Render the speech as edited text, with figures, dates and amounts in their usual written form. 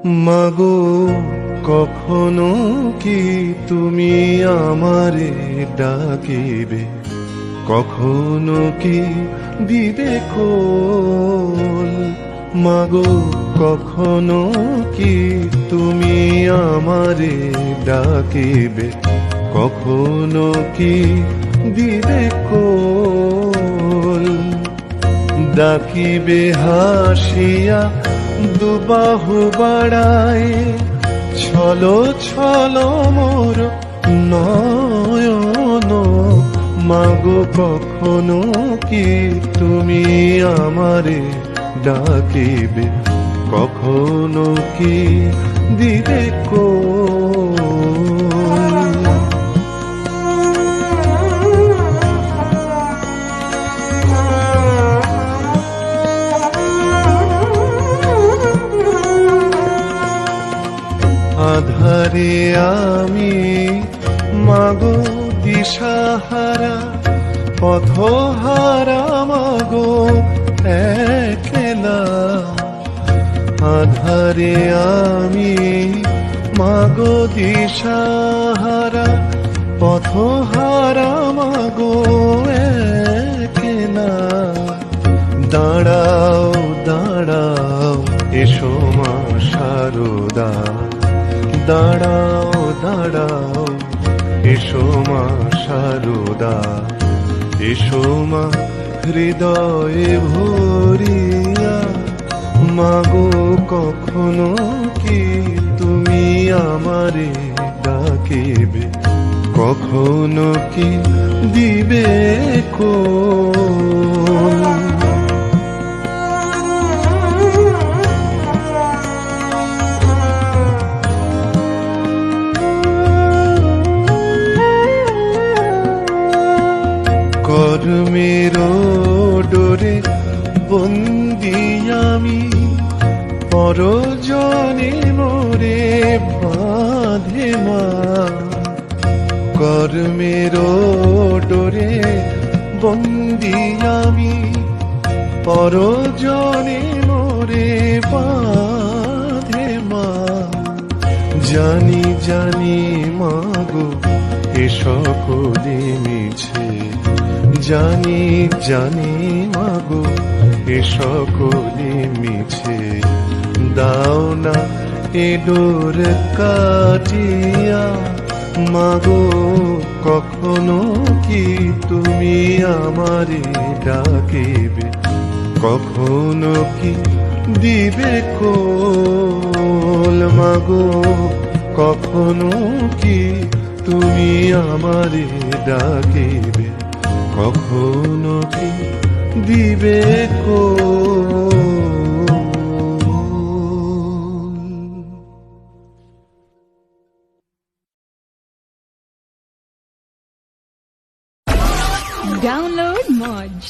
মাগো কখনো কি তুমি আমারে ডাকিবে, কখনো কি দিবে কোল। মাগো কখনো কি তুমি আমারে ডাকিবে, কখনো কি দিবে কোল। ডাকিবে হাসিয়া দুবাহু বাড়ায়, ছলো ছলো মোর নয়ন। মাগো কখনো কি তুমি আমারে ডাকিবে, কখনো কি দিবে কোল। আধারে আমি মাগো দিশাহারা, পথহারা মাগো একলা। আধারে আমি মাগো দিশাহারা, পথহারা মাগো একলা। দাঁড়াও দাঁড়াও এসো মা শারদা, দাঁড়াও দাঁড়াও এসো মা শারদা। এসো মা হৃদয়ে ভরিয়া, মাগো কখনো কি তুমি আমারে ডাকিবে, কখনো কি দিবে কোল। কর্মের ডোরে বন্দি আমি, পরজনে মোরে বাঁধে মা। কর্মের ডোরে বন্দি আমি, পরজনে মোরে বাঁধে মা। জানি জানি মাগো এ সকলে মিছে, জানি জানি মাগো এ সকলে মিছে। দাও না এ ডোর কাটিয়া, মাগো কখনো কি তুমি আমারে ডাকিবে, কখনো কি দিবে কোল। মাগো কখনো কি তুমি আমারে ডাকিবে, কখনো কি দিবে কোল। Download Moj.